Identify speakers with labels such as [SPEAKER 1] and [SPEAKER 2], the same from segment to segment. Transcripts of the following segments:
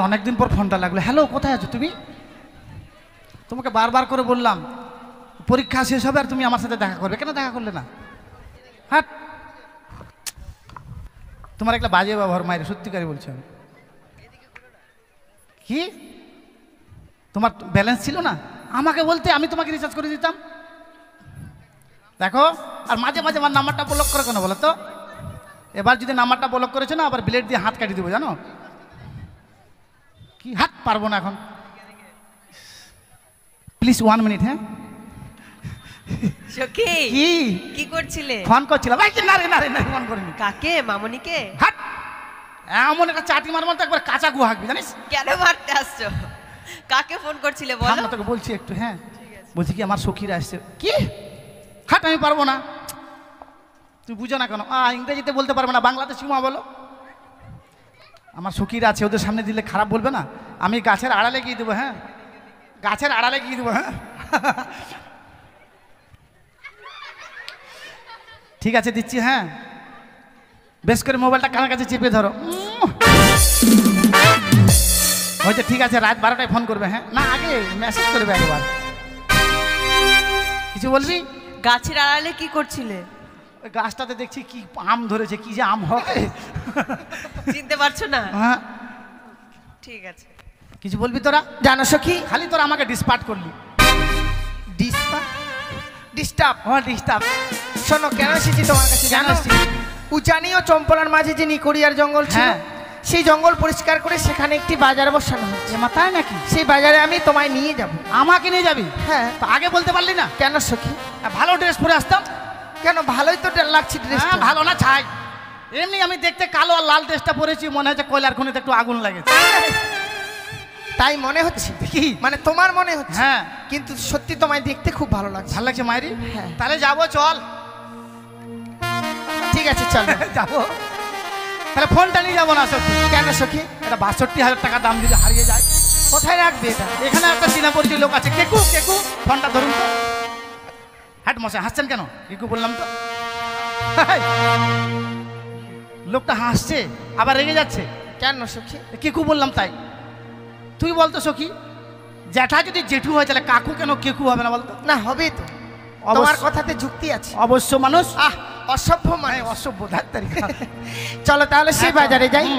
[SPEAKER 1] অনেকদিন পর ফোনটা লাগলো। হ্যালো, কোথায় আছো তুমি? তোমাকে বারবার করে বললাম পরীক্ষা শেষ হবে আর তুমি আমার সাথে দেখা করবে, কেন দেখা করলে না? হ্যাঁ, তোমার একটা বাজে ব্যবহার মায়ের, সত্যিকারই বলছি আমি। কি তোমার ব্যালেন্স ছিল না? আমাকে বলতে আমি তোমাকে রিচার্জ করে দিতাম। দেখো, আর মাঝে মাঝে আমার নাম্বারটা ব্লক করে কেন বলো তো? এবার যদি নাম্বারটা ব্লক করেছো না, আবার ব্লেড দিয়ে হাত কাটিয়ে দেবো, জানো? কি হাত পারবো না এখন। Please 1 minute. হ্যাঁ
[SPEAKER 2] সখী,
[SPEAKER 1] কি
[SPEAKER 2] কি করছিলে?
[SPEAKER 1] ফোন করছিলাম। ভাই না রে না রে না, ফোন করিনি।
[SPEAKER 2] কাকে? মামনিকে?
[SPEAKER 1] হাট, এমন একটা চাটি মারবো তো একবার কাঁচা গু হাঁকবি, জানিস?
[SPEAKER 2] কেন মারতে আসছো? কাকে ফোন করছিলে বলো?
[SPEAKER 1] আমরা তোকে বলছি একটু। হ্যাঁ, বলছি কি আমার সখীরা আসছে। কি? হাট, আমি পারবো না। তুই বুঝো না কেন? ইংরেজিতে বলতে পারবে না, বাংলাতে সীমা বলো। আমার সখীরা আছে, ওদের সামনে দিলে খারাপ বলবে না? আমি গাছের আড়ালে গিয়ে দেবো। হ্যাঁ, গাছের আড়ালে গিয়ে দেবো। হ্যাঁ ঠিক আছে, দিচ্ছি। হ্যাঁ, বেশ করে মোবাইলটা কানের কাছে চেপে ধরো। হয়তো ঠিক আছে, রাত 12টায় ফোন করবে। হ্যাঁ, না আগে মেসেজ করবে একবার। কিছু বলবি?
[SPEAKER 2] গাছের আড়ালে কি করছিলে?
[SPEAKER 1] ওই গাছটাতে দেখছি কি আম ধরেছে, কি যে আম হবে
[SPEAKER 2] চিনতে পারছো না?
[SPEAKER 1] হ্যাঁ,
[SPEAKER 2] ঠিক আছে।
[SPEAKER 1] কিছু বলবি তোরা?
[SPEAKER 3] জানো সখী,
[SPEAKER 1] খালি তোরা আমাকে ডিসপার্ট করলি।
[SPEAKER 3] ডিস্টার্ব।
[SPEAKER 1] হ্যাঁ, ডিস্টার্ব।
[SPEAKER 3] শোনো, কেন এসেছি তোমার কাছে জানো? উচানি ও চম্পলার মাঝে যে নিকড়িয়ার জঙ্গল ছিল,
[SPEAKER 1] হ্যাঁ,
[SPEAKER 3] সেই জঙ্গল পরিষ্কার করে সেখানে একটি বাজার বসানো হচ্ছে।
[SPEAKER 1] তাই নাকি?
[SPEAKER 3] সেই বাজারে আমি তোমায় নিয়ে যাব।
[SPEAKER 1] আমাকে নিয়ে যাবি?
[SPEAKER 3] হ্যাঁ।
[SPEAKER 1] তো আগে বলতে পারলি না?
[SPEAKER 3] কেন সখী?
[SPEAKER 1] ভালো ড্রেস পরে আসতাম।
[SPEAKER 3] কেন? ভালোই তো লাগছে ড্রেস।
[SPEAKER 1] ভালো না ছাই, এমনি আমি দেখতে কালো আর লাল ড্রেসটা পরেছি, মনে হচ্ছে কয়লার খনিতে একটু আগুন লাগেছে।
[SPEAKER 3] তাই মনে হচ্ছে?
[SPEAKER 1] কি
[SPEAKER 3] মানে তোমার মনে হচ্ছে?
[SPEAKER 1] হ্যাঁ,
[SPEAKER 3] কিন্তু সত্যি তোমায় দেখতে খুব ভালো লাগছে।
[SPEAKER 1] ভালো লাগছে মায়েরি।
[SPEAKER 3] হ্যাঁ।
[SPEAKER 1] তাহলে যাবো, চল।
[SPEAKER 3] ঠিক আছে, চলো
[SPEAKER 1] যাবো। তাহলে ফোনটা নিয়ে যাবো না সত্যি?
[SPEAKER 3] কেন সখী?
[SPEAKER 1] এটা 62,000 টাকা দাম যদি হারিয়ে যায়।
[SPEAKER 3] কোথায় রাখবে এটা?
[SPEAKER 1] এখানে একটা চিনা পরিচয় লোক আছে, কেকু। কেকু, ফোনটা ধরুন তো। হ্যাট মশাই, হাসছেন কেন? কেকু বললাম তো। লোকটা হাসছে আবার রেগে যাচ্ছে
[SPEAKER 3] কেন সখী?
[SPEAKER 1] কেকু বললাম তাই। তুই বলতো সখী, জ্যাঠা যদি জেঠু হয় তাহলে কাকু কেন কেকু হবে না বলতো?
[SPEAKER 3] না, হবে তো। তোমার কথাতে যুক্তি আছে।
[SPEAKER 1] অবশ্য মানুষ
[SPEAKER 3] অসভ্য মানে
[SPEAKER 1] অসভ্য ধাত্তারিকা।
[SPEAKER 3] চলো তাহলে সেই বাজারে যাই।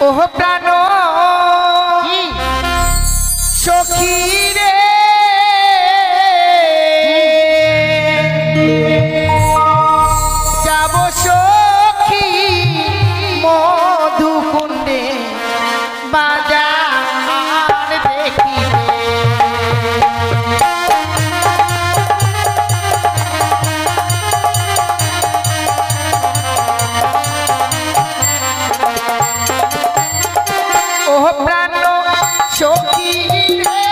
[SPEAKER 3] ওহ প্রাণ
[SPEAKER 1] কি
[SPEAKER 3] সখী রে, যাব সখী মধুকুণ্ডে বাজার দেখিবে। ওহ প্রাণ সখী রে,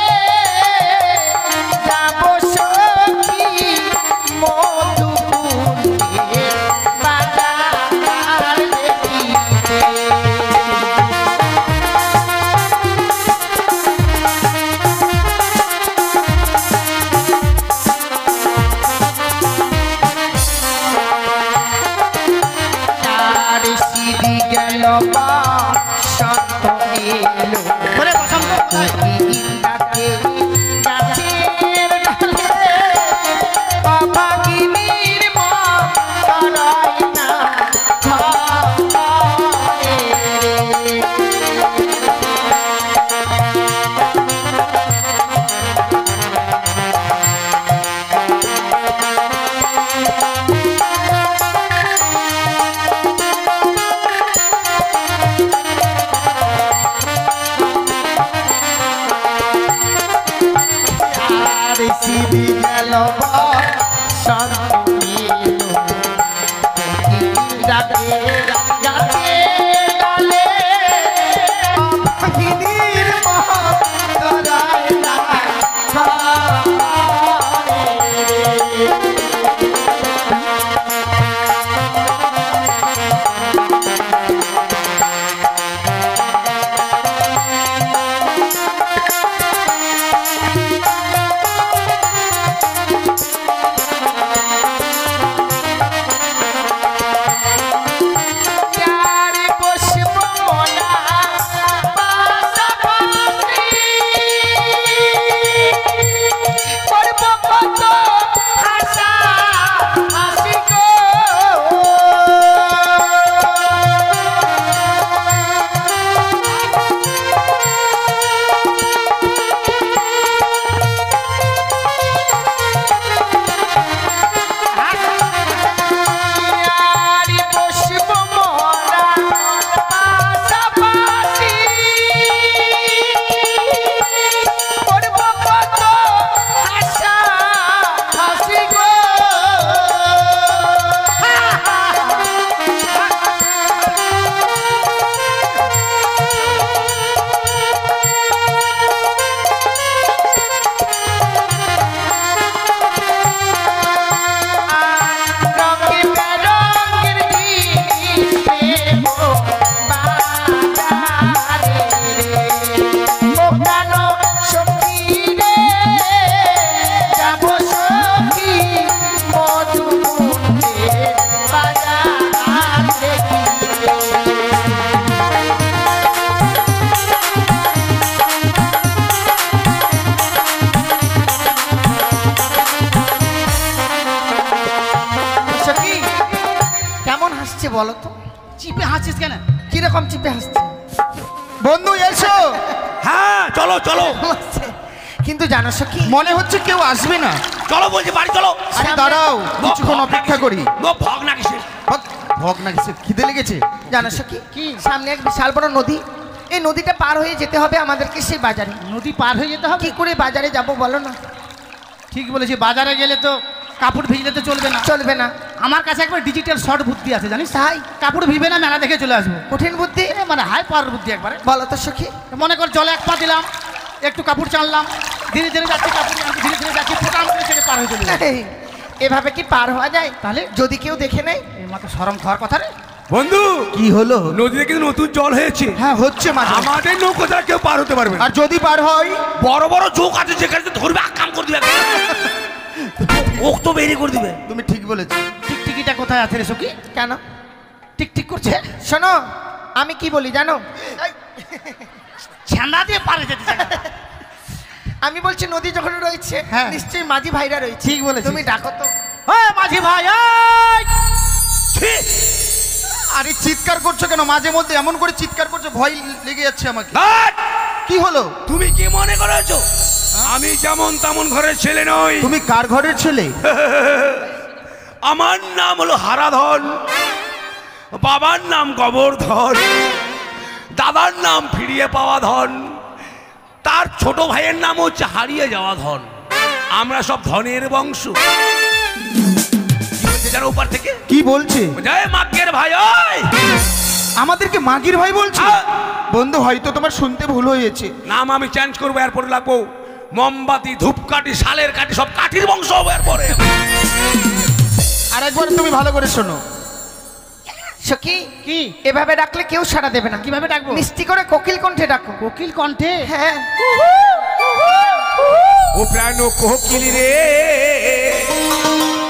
[SPEAKER 3] হাসছে বলো তো?
[SPEAKER 1] চিপে হাসছিস কেন?
[SPEAKER 3] কিরকম চিপে হাসছে?
[SPEAKER 4] বন্ধু এসো।
[SPEAKER 5] হ্যাঁ চলো চলো
[SPEAKER 3] হাসছে। কিন্তু জানো সখী,
[SPEAKER 4] মনে হচ্ছে কেউ আসবে না।
[SPEAKER 5] চলো বলছি বাড়ি চলো।
[SPEAKER 4] আরে দাঁড়াও, কিছুক্ষণ অপেক্ষা করি।
[SPEAKER 5] ভগ না কিসের?
[SPEAKER 4] ভগ না কিসের? খিদে লেগেছে।
[SPEAKER 3] জানো সখী, কি সামনে এক বিশাল বড় নদী, এই নদীটা পার হয়ে যেতে হবে আমাদেরকে সেই বাজারে।
[SPEAKER 1] নদী পার হয়ে যেতে হবে?
[SPEAKER 3] কি করে বাজারে যাব বলো না?
[SPEAKER 1] ঠিক বলেছি, বাজারে গেলে তো কাপড় ভিজলে তো চলবে না।
[SPEAKER 3] চলবে না।
[SPEAKER 1] আমার কাছে একবার ডিজিটাল শর্ট বুদ্ধি আছে জানিস?
[SPEAKER 3] তাই?
[SPEAKER 1] কাপড় ভিজবে না, মেলা দেখে চলে আসবো।
[SPEAKER 3] কঠিন বুদ্ধি?
[SPEAKER 1] মানে হাই পাওয়ার বুদ্ধি একবারে।
[SPEAKER 3] বলো তো সখী।
[SPEAKER 1] মনে কর জলে এক পা দিলাম, একটু কাপড় টানলাম, ধীরে ধীরে যাচ্ছি, কাপড় ধীরে ধীরে যাচ্ছি, ফোটাম করে সেটা পার হয়ে চলে যাবে।
[SPEAKER 3] এভাবে কি পার হওয়া যায়?
[SPEAKER 1] তাহলে
[SPEAKER 3] যদি কেউ দেখে নেয়?
[SPEAKER 1] এই মাত্র শরম খাওয়ার কথা রে।
[SPEAKER 5] বন্ধু
[SPEAKER 4] কি হলো?
[SPEAKER 5] নদীতে কিন্তু নতুন জল হয়েছে।
[SPEAKER 4] হ্যাঁ হচ্ছে মাঝে।
[SPEAKER 5] আমাদের নৌকো দ্বারা কেউ পার হতে পারবে না।
[SPEAKER 4] আর যদি পার হয়?
[SPEAKER 5] বড় বড় চোখ আছে যেখানে ধরবে আকাম করে দিবে, ওক তো বেরিয়ে করে দিবে।
[SPEAKER 4] তুমি ঠিক বলেছো।
[SPEAKER 1] টিকটিকিটা কোথায় আছে রে সখী?
[SPEAKER 3] কেন?
[SPEAKER 1] টিকটিক করছে।
[SPEAKER 3] শোনো, আমি কি বলি জানো?
[SPEAKER 1] ছেঁদা দিয়ে পারে যেতে চায়।
[SPEAKER 3] আমি বলছি নদী যখন রয়েছে,
[SPEAKER 1] হ্যাঁ।
[SPEAKER 3] নিশ্চয়ই মাঝি ভাইরা রয়েছে।
[SPEAKER 1] ঠিক বলেছিস।
[SPEAKER 3] তুমি ডাকো তো।
[SPEAKER 1] ওই মাঝি ভাই, ওই!
[SPEAKER 5] ছি!
[SPEAKER 4] আরে চিৎকার করছো কেন? মাঝে মধ্যে এমন করে চিৎকার করছো, ভয় লেগে যাচ্ছে আমাকে।
[SPEAKER 5] ধ্যাৎ!
[SPEAKER 4] কি হলো?
[SPEAKER 5] তুমি কি মনে করেছো আমি যেমন তেমন ঘরের ছেলে নই?
[SPEAKER 4] তুমি কার ঘরের ছেলে?
[SPEAKER 5] আমার নাম হলো হারাধন, বাবার নাম গোবর্ধন, দাদার নাম ফিরিয়ে পাওয়া ধন, তার ছোট ভাইয়ের নাম হচ্ছে হারিয়ে যাওয়া ধন। আমরা সব ধনের বংশ। যারা উপর থেকে
[SPEAKER 4] কি বলছে?
[SPEAKER 5] জয় মাকের ভাই, ওই
[SPEAKER 4] আমাদেরকে মাগির ভাই বলছে?
[SPEAKER 5] হ্যাঁ।
[SPEAKER 4] বন্ধু হয়তো তোমার শুনতে ভুল হয়েছে।
[SPEAKER 5] নাম আমি চেঞ্জ করবো, এরপরে লাগবো মোমবাতি, ধূপকাঠি, শালের কাঠি, সব কাঠির বংশ হবো এরপরে।
[SPEAKER 4] আর একবার তুমি ভালো করে শোনো।
[SPEAKER 3] সখী,
[SPEAKER 1] কি?
[SPEAKER 3] এভাবে ডাকলে কেউ সাড়া দেবে না।
[SPEAKER 1] কিভাবে ডাকবো?
[SPEAKER 3] মিষ্টি করে কোকিল কণ্ঠে ডাকো।
[SPEAKER 1] কোকিল কণ্ঠে?
[SPEAKER 3] হ্যাঁ।
[SPEAKER 5] ও প্রাণ কোকিল রে,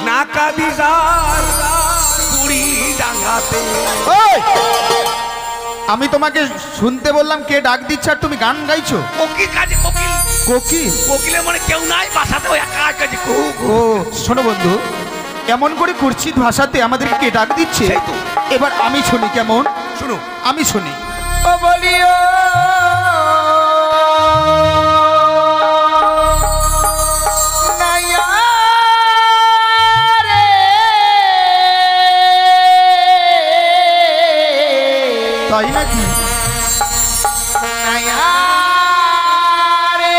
[SPEAKER 5] নাকা দিদার পুরি ডাঙ্গাতে।
[SPEAKER 4] ওই! আমি তোমাকে শুনতে বললাম কে ডাক দিচ্ছে আর তুমি গান গাইছো?
[SPEAKER 5] কোকিল কাজে কোকিল,
[SPEAKER 4] কোকিল?
[SPEAKER 5] কোকিলের মানে কেউ নাই বাসাতে, ওই একা কাজে কুহু কুহু।
[SPEAKER 4] ও শোনো বন্ধু, এমন করে কুৎসিত ভাষাতে আমাদেরকে কে ডাক দিচ্ছে?
[SPEAKER 5] সেই তো।
[SPEAKER 4] এবার আমি শুনি কেমন?
[SPEAKER 5] শুনো,
[SPEAKER 4] আমি শুনি।
[SPEAKER 3] ও বলিও নাইয়া রে,
[SPEAKER 4] তাই নাকি?
[SPEAKER 3] নাইয়া রে,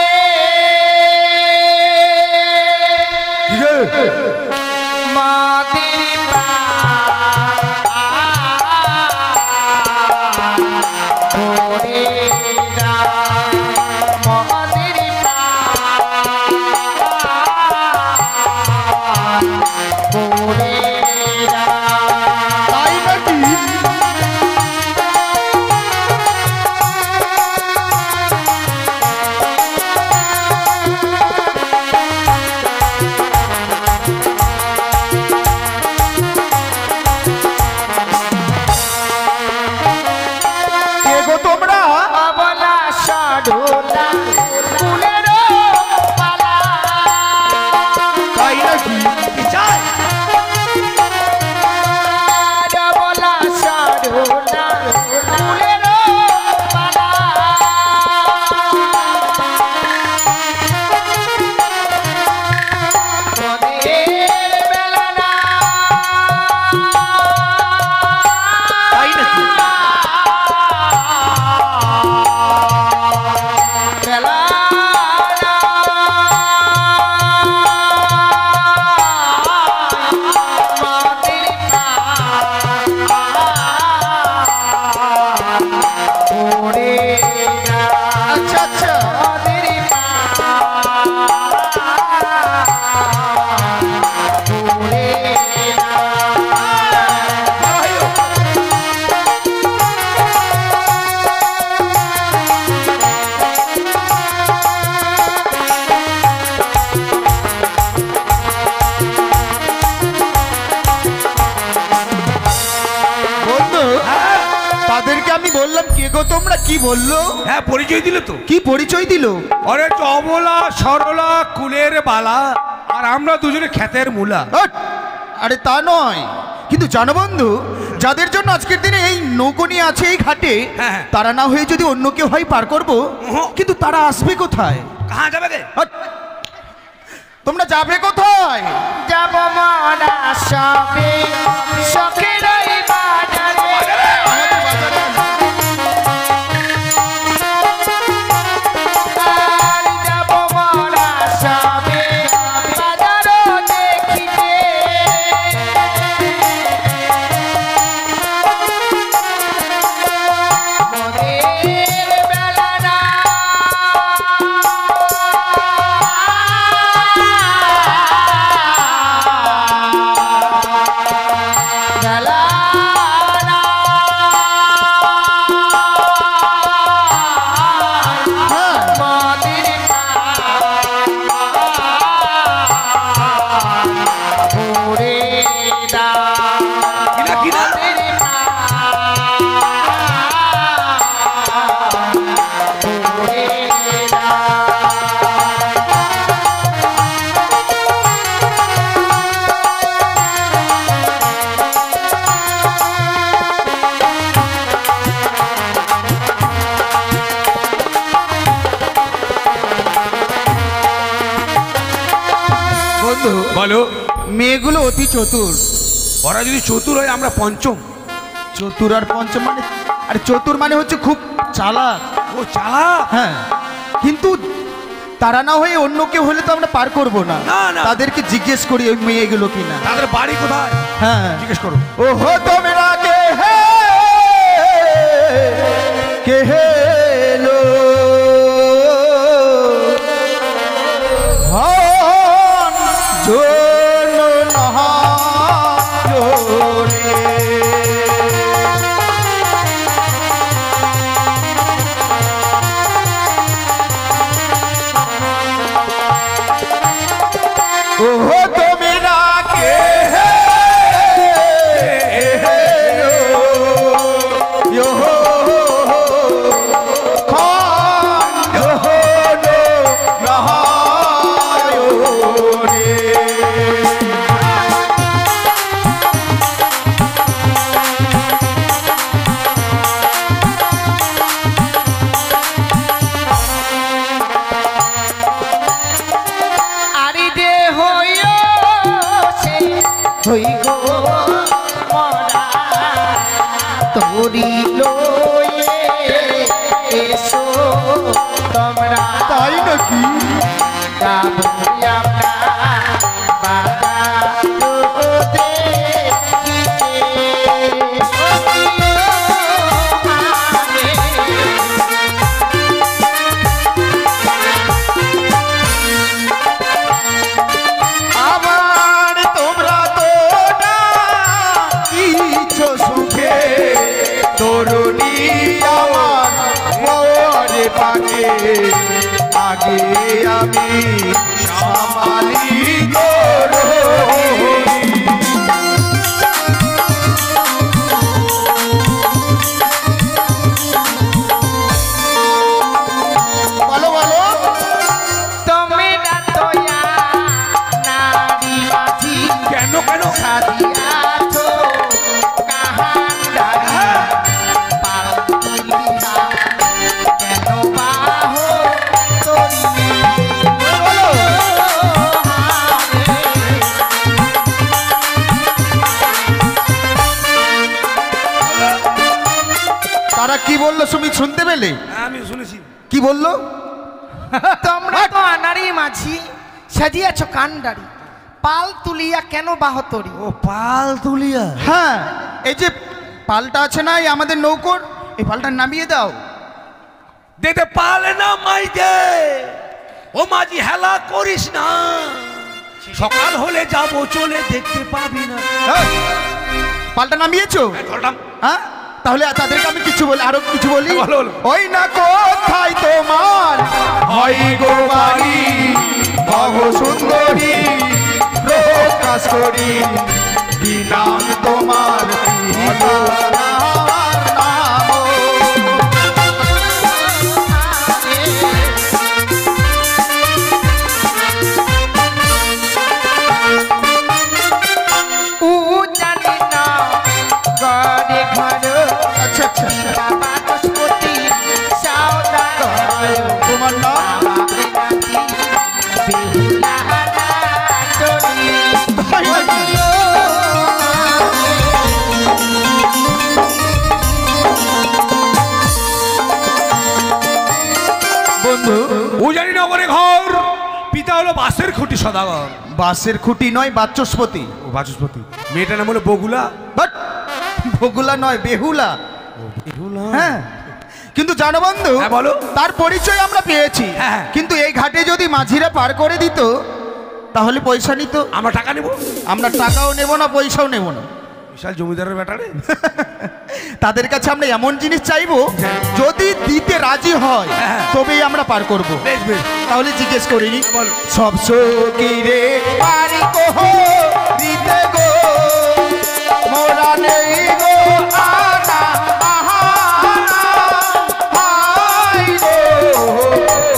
[SPEAKER 3] মাদের
[SPEAKER 4] তাই নাকি? কে গো তোমরা?
[SPEAKER 3] অবলা সাধুলা ফুলেরও পালা।
[SPEAKER 4] তাই নাকি?
[SPEAKER 5] কি চাই?
[SPEAKER 3] অবলা সাধুলা ফুলেরও পালা। মনের বেলা না,
[SPEAKER 4] তাই নাকি?
[SPEAKER 3] বেলা না, মাদের ওরে
[SPEAKER 4] আচ্ছা আচ্ছা।
[SPEAKER 3] মাদের ওরে
[SPEAKER 4] বন্ধু তাদেরকে আমি বললাম কে গো তোমরা, কি বললো?
[SPEAKER 5] হ্যাঁ পরিচয় দিলে তো।
[SPEAKER 4] কি পরিচয় দিল?
[SPEAKER 5] আরে অবলা সরলা কুলের বালা, আর আমরা দুজনে ক্ষেতের মূলা।
[SPEAKER 4] হট! আরে তা নয়, কিন্তু জানো বন্ধু, যাদের জন্য আজকের দিনে এই নৌকো নিয়ে আছে এই ঘাটে,
[SPEAKER 5] হ্যাঁ।
[SPEAKER 4] তারা না হয়ে যদি অন্য কেউ হয় পার করবো, কিন্তু তারা আসবে কোথায়?
[SPEAKER 5] কাহা যাবে গে?
[SPEAKER 4] হাট! তোমরা যাবে কোথায়?
[SPEAKER 3] যাব মরা সবে শখের ওই বাজারে। আর যাব মরা সবে বাজারও দেখিতে। মোদের বেলা না
[SPEAKER 5] কিনা কিনা
[SPEAKER 4] বন্ধু,
[SPEAKER 5] বলো।
[SPEAKER 4] মেয়েগুলো অতি চতুর।
[SPEAKER 5] ওরা যদি চতুর হয় আমরা পঞ্চম।
[SPEAKER 4] চতুর আর পঞ্চম মানে, আর চতুর মানে হচ্ছে খুব চালাক।
[SPEAKER 5] ও চালাক।
[SPEAKER 4] হ্যাঁ, কিন্তু তারা না হয়ে অন্য কেউ হলে তো আমরা পার করব না।
[SPEAKER 5] না, না।
[SPEAKER 4] তাদেরকে জিজ্ঞেস করি ওই মেয়েগুলো কিনা।
[SPEAKER 5] তাদের বাড়ি কোথায়
[SPEAKER 4] হ্যাঁ,
[SPEAKER 5] জিজ্ঞেস করো।
[SPEAKER 4] ও হো তোমরা কে হে লো হন জন্য নহারে। ও হো তোমরা কে यो खान यो नो नहायो रे।
[SPEAKER 3] আরি দে হইও সে হই গো মরা তোরি লয়ে এসো তোমরা।
[SPEAKER 4] তাই নাকি?
[SPEAKER 3] যাবো আমরা বাজারে দেখিতে।
[SPEAKER 4] আবার তোমরা তো না ইচ্ছো সুখে তরুণী আমার মরে পাকে আগে আমি সামালি করো। বলো বলো।
[SPEAKER 3] তোমরা তোয়া নারী মাঝি
[SPEAKER 5] কেন কেন
[SPEAKER 3] সাজিয়াছো কাহান্ডারি পালতুলিহা কেন বাহো তোরি
[SPEAKER 4] তারা কি বললো তুমি শুনতে পেলে?
[SPEAKER 5] হ্যাঁ, আমি শুনেছি।
[SPEAKER 4] কি বললো?
[SPEAKER 3] তোমরা তো আনারি মাঝি সাজিয়াছো কান্ডারি পাল তুলিয়া কেন বাহতরি।
[SPEAKER 5] ও পাল তুলিয়া।
[SPEAKER 4] হ্যাঁ, এই যে পালটা আছে না এই আমাদের নৌকোর, এই পালটা নামিয়ে দাও।
[SPEAKER 5] দেখতে পালে না মাইকে। ও মাঝি হেলা করিস না, সকাল হলে যাবো চলে দেখতে পাবি না।
[SPEAKER 4] হ্যাঁ, পালটা নামিয়েছো?
[SPEAKER 5] ধরলাম।
[SPEAKER 4] হ্যাঁ, তাহলে তাদেরকে আমি কিছু বলি, আরো কিছু বলি।
[SPEAKER 5] বলো, বলো।
[SPEAKER 4] ওই না কোথায় তোমার হয় গো বাড়ি বহু সুন্দরী প্রকাশ করি কি নাম তোমার আমার নাম।
[SPEAKER 3] উ জানি না
[SPEAKER 5] হলো বাসের খুঁটি সদাগর।
[SPEAKER 4] বাসের খুঁটি নয়, বাচস্পতি।
[SPEAKER 5] ও বাচস্পতি। মেয়েটার নাম হলো বগুলা।
[SPEAKER 4] বাট বগুলা নয়, বেহুলা। হ্যাঁ, কিন্তু জানো বন্ধু,
[SPEAKER 5] হ্যাঁ, বলো।
[SPEAKER 4] তার পরিচয় আমরা পেয়েছি।
[SPEAKER 5] হ্যাঁ।
[SPEAKER 4] কিন্তু এই ঘাটে যদি মাঝিরা পার করে দিত তাহলে পয়সা নিত।
[SPEAKER 5] আমরা টাকা নেব?
[SPEAKER 4] আমরা টাকাও নেব না, পয়সাও নেব না।
[SPEAKER 5] বিশাল জমিদারের ব্যাটারে।
[SPEAKER 4] তাদের কাছে আমরা এমন জিনিস চাইবো, যদি দিতে রাজি হয়
[SPEAKER 5] হ্যাঁ।
[SPEAKER 4] তবেই আমরা পার করব।
[SPEAKER 5] বেশ বেশ।
[SPEAKER 4] তাহলে জিজ্ঞেস করিনি,
[SPEAKER 5] বলো।
[SPEAKER 4] সব সকিরে পারি কহ দিতে গো, মোরা নেই গো আনা আহানা, হাই গো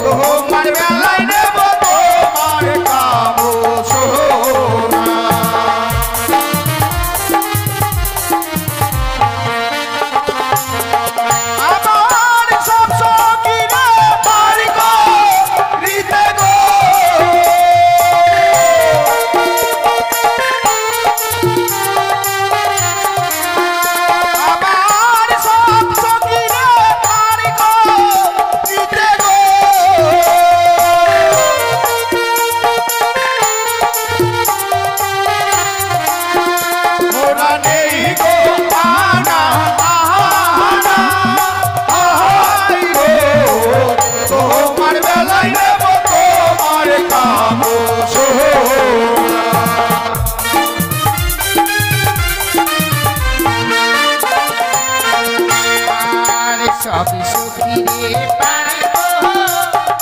[SPEAKER 4] তোমার বেলায় নেব তোমার কাবো সোনা। আমার সব সকিরে পারি গো দিতে গো, আমার সব সকিরে পারি গো দিতে গো, মোরা নেই গো আনা আহানা, হাই গো তোমার বেলায় নেব তোমার কাবো সোনা।
[SPEAKER 3] আর সব সুখীরে পাই গো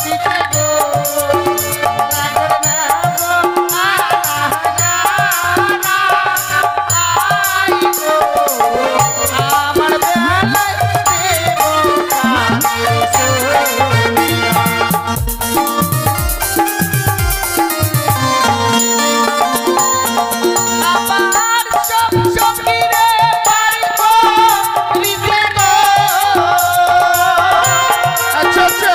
[SPEAKER 3] দিতে গো, সাগর নাম আনা আই গো আমার বেলায় দেব কানে সোনিয়া। আমার সব সখীরে পাই গো দিতে গো।
[SPEAKER 4] আচ্ছা আচ্ছা,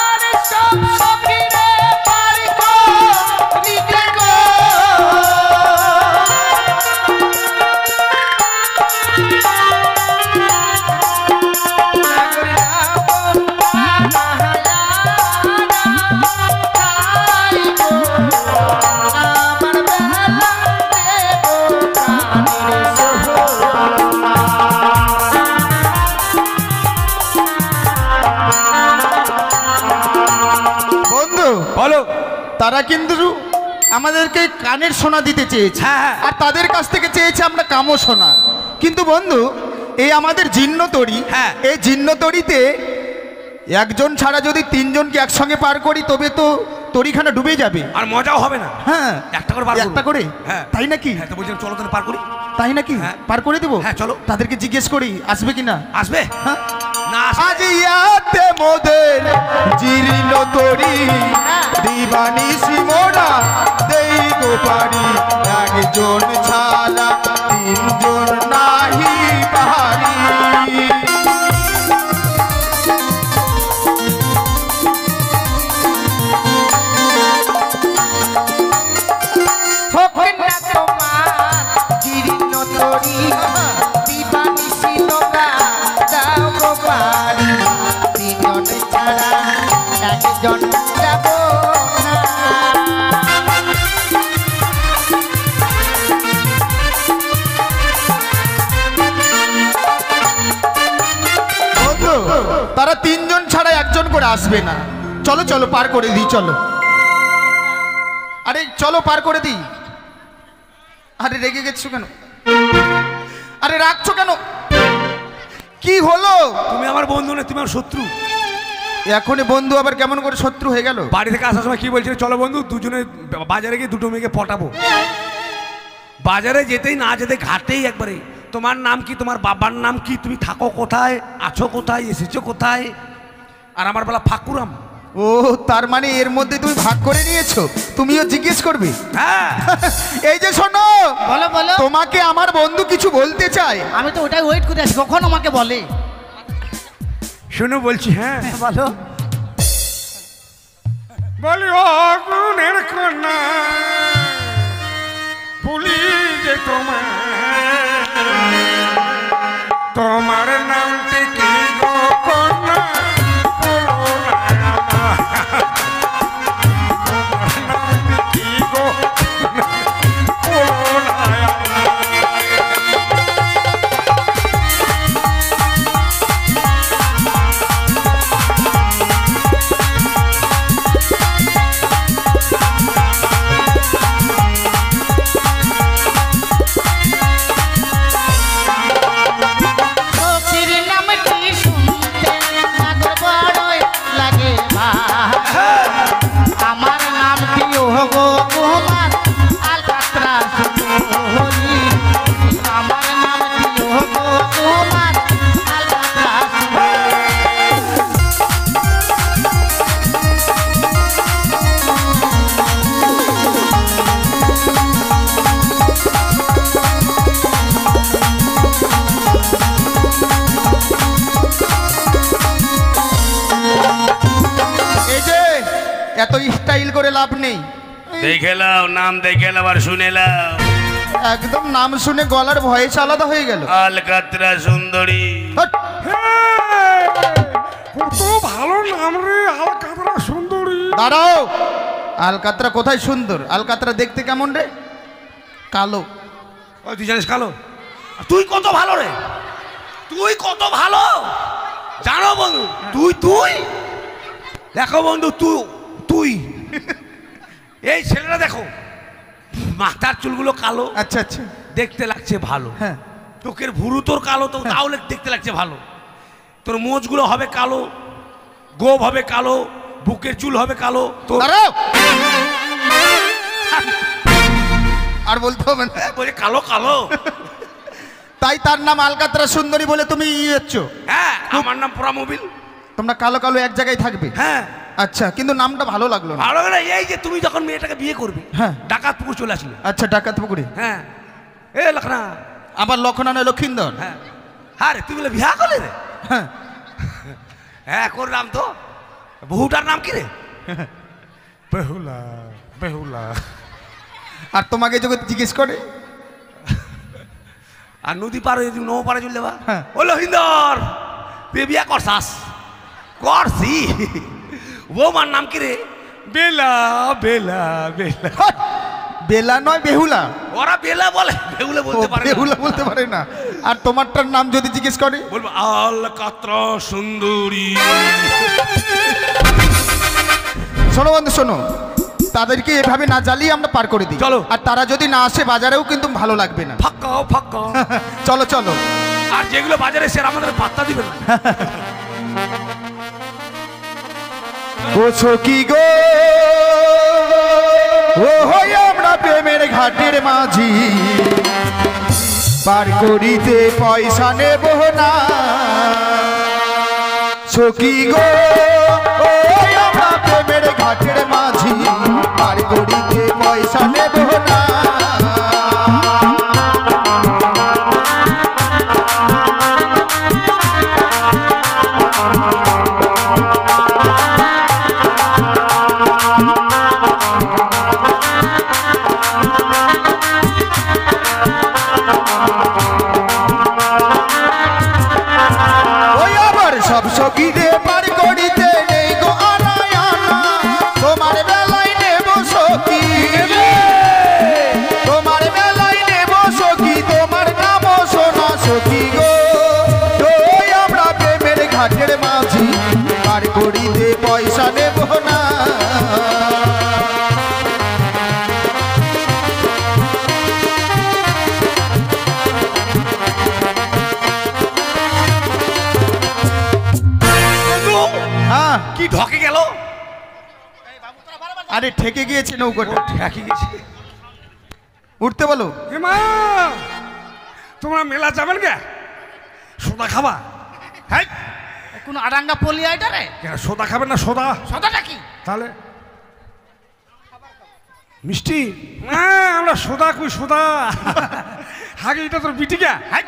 [SPEAKER 3] আর সব সখীরে পাই গো দিতে গো। আমার বেলা দেব কানের
[SPEAKER 4] বন্ধু
[SPEAKER 5] বলো।
[SPEAKER 4] তারা কিন্তু আমাদেরকে কানের সোনা দিতে চেয়েছে,
[SPEAKER 5] হ্যাঁ, হ্যাঁ।
[SPEAKER 4] আর তাদের কাছ থেকে চেয়েছে আমরা কামো সোনা। কিন্তু বন্ধু, এই আমাদের জিন্ন তরি,
[SPEAKER 5] হ্যাঁ।
[SPEAKER 4] এই জিন্ন তরিতে একজন ছাড়া যদি তিনজনকে একসঙ্গে পার করি তবে তো তরিখানা ডুবে যাবে।
[SPEAKER 5] আর মজাও হবে না।
[SPEAKER 4] হ্যাঁ,
[SPEAKER 5] একটা করে পার করবো।
[SPEAKER 4] একটা করে?
[SPEAKER 5] হ্যাঁ।
[SPEAKER 4] তাই নাকি?
[SPEAKER 5] হ্যাঁ, তো বলছিলাম চলো তাহলে পার করি।
[SPEAKER 4] তাই নাকি?
[SPEAKER 5] হ্যাঁ।
[SPEAKER 4] পার করে দেবো।
[SPEAKER 5] হ্যাঁ, চলো।
[SPEAKER 4] তাদেরকে জিজ্ঞেস করি আসবে কিনা।
[SPEAKER 5] আসবে?
[SPEAKER 4] হ্যাঁ।
[SPEAKER 5] না আসবে।
[SPEAKER 4] আজ ইয়াতে মোদের জীর্ণ তরি দিবানি সিমোরা দেই গো পারি, একজন ছাড়া তিনজন নাহি পারি।
[SPEAKER 3] হোক না তোমার জীর্ণ তরি, দিবানিশি তোমরা দাও গো পারি, তিনজন ছাড়া একজন যাব না।
[SPEAKER 4] বন্ধু, তারা তিনজন ছাড়া একজন করে আসবে না। চলো চলো পার করে দিই, চলো। আরে চলো পার করে দিই। আরে রেগে গেছো কেন? আরে রাখছো কেন? কি হলো?
[SPEAKER 5] তুমি আমার বন্ধু না, তুমি আমার শত্রু।
[SPEAKER 4] এখনই বন্ধু আবার কেমন করে শত্রু হয়ে গেল?
[SPEAKER 5] বাড়ি থেকে আসার সময় কি বলছিলে, চলো বন্ধু দুজনে বাজারে গিয়ে দুটো মেয়েকে পটাবো। বাজারে যেতেই না যেতে ঘাটেই একবারে, তোমার নাম কি, তোমার বাবার নাম কি, তুমি থাকো কোথায়, আছো কোথায়, এসেছো কোথায়, আর আমার বেলা ফাকুরাম।
[SPEAKER 4] ও, তার মানে এর মধ্যে তুমি ভাগ করে নিয়েছো, তুমিও জিজ্ঞেস করবে।
[SPEAKER 5] হ্যাঁ।
[SPEAKER 4] এই যে শোনো,
[SPEAKER 1] বলো বলো।
[SPEAKER 4] তোমাকে আমার বন্ধু কিছু বলতে চায়।
[SPEAKER 1] আমি তো ওটাই ওয়েট করে আছি, কখন আমাকে বলে।
[SPEAKER 5] শোনো বলছি। হ্যাঁ
[SPEAKER 1] বলো।
[SPEAKER 5] বলি ও গুণের কন্যা, ভুলি যে তোমার নামটি কি গো কন্যা,
[SPEAKER 4] করে লাভ নেই।
[SPEAKER 5] দেখে লাও, নাম দেখে লাও আর শুনে লাও।
[SPEAKER 4] একদম নাম শুনে গলার ভয়েস আলাদা হয়ে গেল।
[SPEAKER 5] আলকাতরা সুন্দরী।
[SPEAKER 4] হট!
[SPEAKER 5] কত ভালো নাম রে, আলকাতরা সুন্দরী।
[SPEAKER 4] দাঁড়াও, আলকাতরা কোথায় সুন্দর? আলকাতরা দেখতে কেমন রে? কালো।
[SPEAKER 5] ওই তুই জানিস কালো? তুই কত ভালো রে, তুই কত ভালো জানো বন্ধু। তুই দেখো বন্ধু, তুই এই ছেলেটা দেখো, মাথার চুলগুলো কালো,
[SPEAKER 4] আচ্ছা আচ্ছা,
[SPEAKER 5] দেখতে লাগছে ভালো।
[SPEAKER 4] হ্যাঁ।
[SPEAKER 5] চোখের ভুরু তোর কালো, তো তাহলে দেখতে লাগছে ভালো। তোর মোচগুলো হবে কালো, গোপ হবে কালো, বুকের চুল হবে কালো। তোর
[SPEAKER 4] দাঁড়াও, আর বলতে হবে না।
[SPEAKER 5] বলে কালো কালো।
[SPEAKER 4] তাই তার নাম আলকাতরা সুন্দরী বলে তুমি হচ্ছ?
[SPEAKER 5] হ্যাঁ, আমার নাম প্রামোবিল।
[SPEAKER 4] তোমরা কালো কালো এক জায়গায় থাকবে?
[SPEAKER 5] হ্যাঁ।
[SPEAKER 4] আচ্ছা, কিন্তু নামটা ভালো লাগলো না।
[SPEAKER 5] ভালো না, এই যে তুমি যখন মেয়েটাকে বিয়ে করবে,
[SPEAKER 4] হ্যাঁ।
[SPEAKER 5] ডাকাত পুকুর চলে আসলে।
[SPEAKER 4] আচ্ছা, ডাকাত পুকুরে।
[SPEAKER 5] হ্যাঁ, এ লখনা।
[SPEAKER 4] আবার লক্ষণা নয়, লক্ষিন্দর।
[SPEAKER 5] হ্যাঁ, হ্যাঁ রে, তুই বলে বিয়া করলে রে?
[SPEAKER 4] হ্যাঁ।
[SPEAKER 5] হ্যাঁ, করলাম তো। বহুটার নাম কি রে? বেহুলা, বেহুলা।
[SPEAKER 4] আর তোমাকে যখন জিজ্ঞেস করে,
[SPEAKER 5] আর নদী পার হয়ে নৌ পারে চলে যাবা।
[SPEAKER 4] হ্যাঁ।
[SPEAKER 5] ও লহিন্দর, তুই বিয়া করছাস? করছি। বৌমার নাম কি রে? বেলা, বেলা, বেলা।
[SPEAKER 4] হট! বেলা নয়, বেহুলা।
[SPEAKER 5] ওরা বেলা বলে, বেহুলা বলতে পারে না।
[SPEAKER 4] বেহুলা বলতে পারে না। আর তোমারটার নাম যদি জিজ্ঞেস করে,
[SPEAKER 5] বলবো আলকাতরা সুন্দরী।
[SPEAKER 4] শোনো বন্ধু শোনো, তাদেরকে এভাবে না জ্বালিয়ে আমরা পার করে দিই।
[SPEAKER 5] চলো।
[SPEAKER 4] আর তারা যদি না আসে বাজারেও কিন্তু ভালো লাগবে না।
[SPEAKER 5] ফাঁকা ফাঁকা।
[SPEAKER 4] চলো চলো।
[SPEAKER 5] আর যেগুলো বাজারে সে আমাদের পাত্তা দিবে না।
[SPEAKER 4] ও সখী গো, ও হই আমরা প্রেমের ঘাটের মাঝি, পার করিতে পয়সা নেব না। সখী গো, ও হই আমরা প্রেমের ঘাটের মাঝি, পার করিতে পয়সা নেব না। সব সখীরে পার করিতে নেই গো আনায়ানা, তোমার বেলায় নেব সখী, তোমার বেলায় নেব সখী, তোমার নাম সোনা সখী গো। ওই আমরা প্রেমের ঘাটের মাঝি, পার করিতে পয়সা নেব না। হ্যাঁ,
[SPEAKER 5] কি ঢকে গেল?
[SPEAKER 4] আরে ঠেকে গিয়েছে নৌকাটা।
[SPEAKER 5] ঠেকে গেছে।
[SPEAKER 4] উঠতে বলো।
[SPEAKER 5] মা, তোমরা মেলা যাবেন কে? সোদা খাবা? হ্যাঁ,
[SPEAKER 1] কোন আডাঙ্গা পলি আইটা রে?
[SPEAKER 5] সোদা খাবেন না? সোদা
[SPEAKER 1] সদাটা কি?
[SPEAKER 5] তাহলে মিষ্টি? হ্যাঁ, আমরা সোদা কই সোদা। আগে এটা তোর বিটিকা। হ্যাঁ,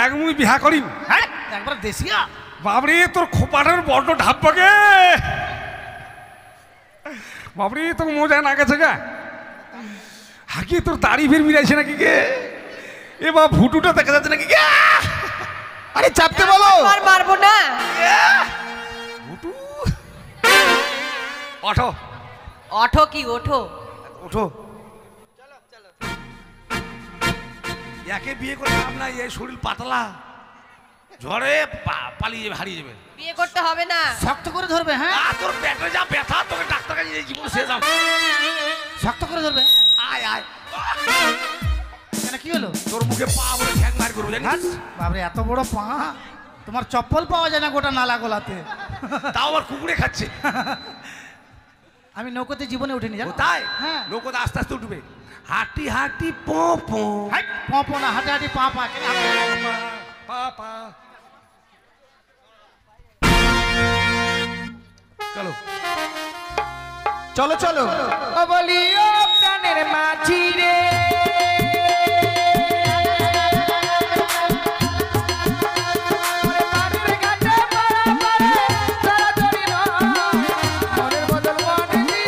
[SPEAKER 5] এক মুই বিহা করিম।
[SPEAKER 1] হ্যাঁ, একবার দেশিয়া।
[SPEAKER 5] বাবরে, তোর খোপাটার বড্ড ঢাপবাকে। বাবরে, তোর মজা না গেছে গা। হাকি তোর দাড়ি ফির মিলাইছে নাকি গে? এ বা ভুটুটা দেখা যাচ্ছে নাকি গে?
[SPEAKER 4] আরে চাপতে বলো।
[SPEAKER 2] আর মারবো না।
[SPEAKER 5] ভুটু, ওঠো
[SPEAKER 2] ওঠো কি ওঠো?
[SPEAKER 5] ওঠো। একে বিয়ে করে লাভ নাই, এই শরীর পাতলা, ঝড়ে পালিয়ে যাবে, হারিয়ে যাবে।
[SPEAKER 2] বিয়ে করতে হবে না।
[SPEAKER 1] শক্ত করে ধরবে। হ্যাঁ,
[SPEAKER 5] তোর পেটে যা ব্যথা, তোকে ডাক্তার কাছে এই জীবন শেষ।
[SPEAKER 1] শক্ত করে ধরবে। হ্যাঁ,
[SPEAKER 5] আয় আয়।
[SPEAKER 1] কেন কি হলো?
[SPEAKER 5] তোর মুখে পা বলে ঠ্যাং মার করবো জানিস?
[SPEAKER 1] হাস, বাবরে এত বড় পা, তোমার চপ্পল পাওয়া যায় না গোটা নালা গোলাতে।
[SPEAKER 5] তাও আবার কুকুরে খাচ্ছে।
[SPEAKER 1] আমি নৌকোতে জীবনে উঠিনি
[SPEAKER 5] ও
[SPEAKER 1] জানো?
[SPEAKER 5] তাই?
[SPEAKER 1] হ্যাঁ।
[SPEAKER 5] নৌকোতে আস্তে আস্তে উঠবে, হাঁটি হাঁটি পো পো।
[SPEAKER 1] হাই, পা না, হাঁটে হাঁটি পা পা। কেন
[SPEAKER 5] পা পা। চলো
[SPEAKER 4] চলো চলো।
[SPEAKER 3] ও বলি ও প্রাণের মাঝি রে, ঘাটে পাড়া পাড়ে তাড়াতাড়ি নয়, মনের বদল মনে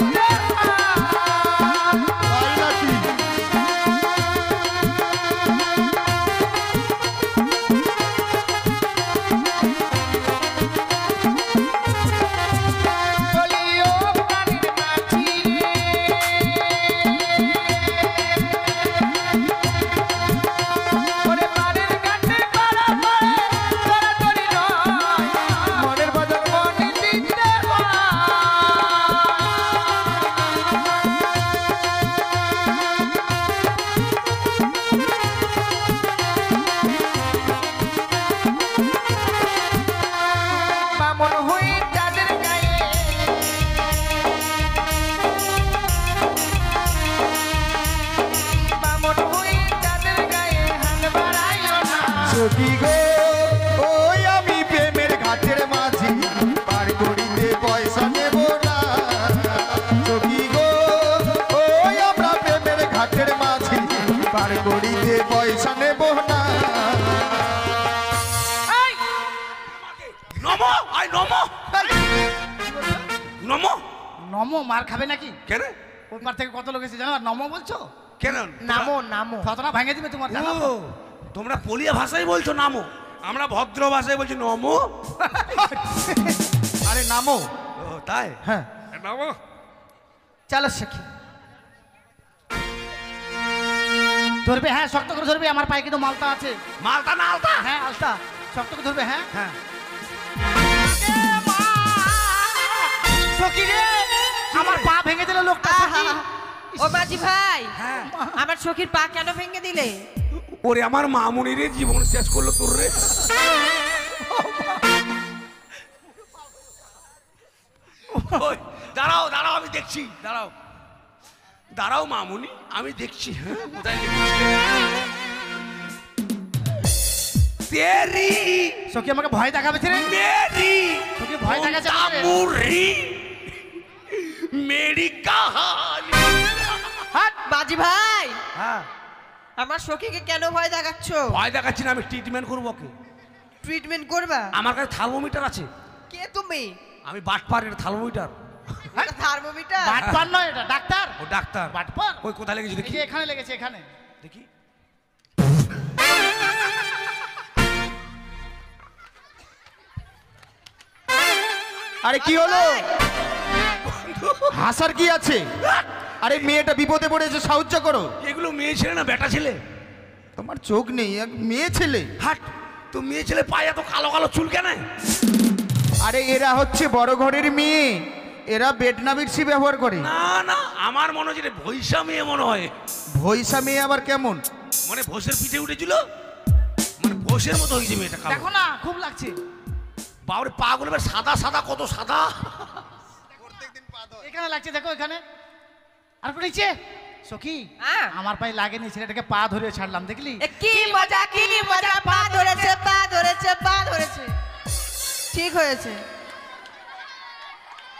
[SPEAKER 4] সখী গো ওই আমি প্রেমের ঘাটের মাঝি পার করিতে পয়সা নেব না সখী গো ওই আমরা প্রেমের ঘাটের মাঝি পার করিতে পয়সা নেব না
[SPEAKER 5] নমো আই নমো নমো
[SPEAKER 1] নমো মার খাবে নাকি?
[SPEAKER 5] কেন
[SPEAKER 1] ওই পার থেকে কত লোক এসে জানো আর নমো বলছো?
[SPEAKER 5] কেন
[SPEAKER 3] নামো নামো
[SPEAKER 1] থতনা ভেঙে দিবে তোমার জানো?
[SPEAKER 5] ও, তোমরা পলিয়া ভাষায় বলছো নামো, আমরা ভদ্র ভাষায় বলছি নমো।
[SPEAKER 4] আরে নামো
[SPEAKER 5] ও তাই
[SPEAKER 4] হ্যাঁ
[SPEAKER 5] নামো।
[SPEAKER 3] চলো সখী
[SPEAKER 1] ধরবে, হ্যাঁ শক্ত করে ধরবে, আমার পায়ে কিন্তু মালতা আছে।
[SPEAKER 5] মালতা না আলতা?
[SPEAKER 1] হ্যাঁ আলতা, শক্ত করে ধরবে। হ্যাঁ
[SPEAKER 5] হ্যাঁ
[SPEAKER 1] সখী রে, আমার পা ভেঙে দিল লোকটা। সখী।
[SPEAKER 2] ও মাঝি ভাই,
[SPEAKER 5] হ্যাঁ।
[SPEAKER 2] আমার সখীর পা কেন ভেঙে দিলে?
[SPEAKER 5] ওরে আমার মামুনি রে জীবন শেষ করলো তোর রে। ওই, দাঁড়াও দাঁড়াও আমি দেখছি, দাঁড়াও দাঁড়াও মামুনি আমি দেখছি। হ্যাঁ কোথায় লিখেছি? তেরি
[SPEAKER 1] সখী আমাকে ভয় দেখাবে রে।
[SPEAKER 5] মেরি
[SPEAKER 1] তোকে ভয় দেখাচ্ছে আমাকে?
[SPEAKER 5] তামুরি মেরি কাহানি।
[SPEAKER 2] হাট মাঝি ভাই,
[SPEAKER 5] হ্যাঁ
[SPEAKER 2] আমার সখীকে কেন ভয় দেখাচ্ছ?
[SPEAKER 5] ভয় দেখাচ্ছি না, আমি ট্রিটমেন্ট করবো ওকে।
[SPEAKER 2] ট্রিটমেন্ট করবা?
[SPEAKER 5] আমার কাছে থার্মোমিটার আছে।
[SPEAKER 2] কে তুমি?
[SPEAKER 5] আমি বাটপার, এটা থার্মোমিটার।
[SPEAKER 2] থার্মোমিটার?
[SPEAKER 1] বাটপার নয়, এটা ডাক্তার।
[SPEAKER 5] ও ডাক্তার।
[SPEAKER 1] বাটপার?
[SPEAKER 5] ওই কোথায় লেগেছে
[SPEAKER 1] এই
[SPEAKER 5] দেখি
[SPEAKER 1] যে এখানে লেগেছে, এখানে।
[SPEAKER 5] দেখি।
[SPEAKER 4] আরে কি হলো হাসার কি আছে আরে মেয়েটা বিপদে পড়েছে সাহায্য করো
[SPEAKER 5] এগুলো মেয়ে ছেলে না বেটা ছেলে?
[SPEAKER 4] তোমার চোখ নেই এক মেয়ে ছেলে
[SPEAKER 5] হাট, তো মেয়ে ছেলে পায়ে এত কালো কালো চুল কেন?
[SPEAKER 4] আরে এরা হচ্ছে বড় ঘরের মেয়ে এরা বেডনা বেডশি ব্যবহার করে
[SPEAKER 5] না না, আমার মনে হচ্ছে এটা ভৈসা মেয়ে মনে হয়।
[SPEAKER 4] ভৈসা মেয়ে আবার কেমন
[SPEAKER 5] মানে ভোসের পিঠে উঠেছিল, মানে ভোসের মতো হয়েছে মেয়েটা কালো।
[SPEAKER 1] দেখো না, খুব লাগছে।
[SPEAKER 5] বাবরে পা গুলো এবার সাদা সাদা, কত সাদা।
[SPEAKER 1] এখানে লাগছে, দেখো এখানে। আর কোন নিচে? সখী,
[SPEAKER 2] হ্যাঁ।
[SPEAKER 1] আমার পায়ে লাগেনি, ছেলেটাকে পা ধরে ছাড়লাম, দেখলি?
[SPEAKER 2] এ কি মজা, কি মজা! পা ধরেছে, পা ধরেছে, পা ধরেছে। ঠিক হয়েছে।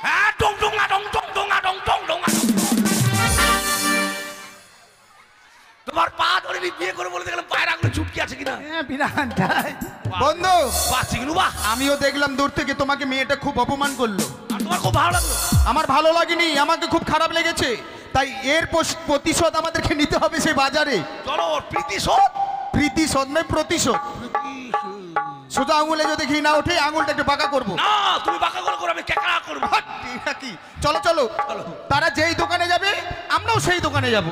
[SPEAKER 5] হ্যাঁ টং টং টং টং টং টং টং টং। তোমার পা ধরে বিয়ে করে বলে দেখলাম পায়ের আগুনে চুটকি আছে কিনা।
[SPEAKER 1] হ্যাঁ বিরানটাই।
[SPEAKER 4] বন্ধু
[SPEAKER 5] বাহ চিকনু বাহ।
[SPEAKER 4] আমিও দেখলাম দূর থেকে তোমাকে মেয়েটা খুব অপমান করলো
[SPEAKER 5] আর তোমার খুব ভালো লাগলো?
[SPEAKER 4] আমার ভালো লাগেনি আমাকে খুব খারাপ লেগেছে তাই এর প্রতিশোধ আমাদেরকে নিতে হবে সেই বাজারে
[SPEAKER 5] চলো ওর প্রীতিশোধ।
[SPEAKER 4] প্রীতিশোধ নয় প্রতিশোধ সোজা আঙুলে যদি ঘি না ওঠে আঙুলটা একটু বাঁকা করবো
[SPEAKER 5] না তুমি বাঁকা করে করো, আমি কেকড়া করবো।
[SPEAKER 4] হাট, এটা কি চলো চলো
[SPEAKER 5] চলো।
[SPEAKER 4] তারা যেই দোকানে যাবে আমরাও সেই দোকানে যাব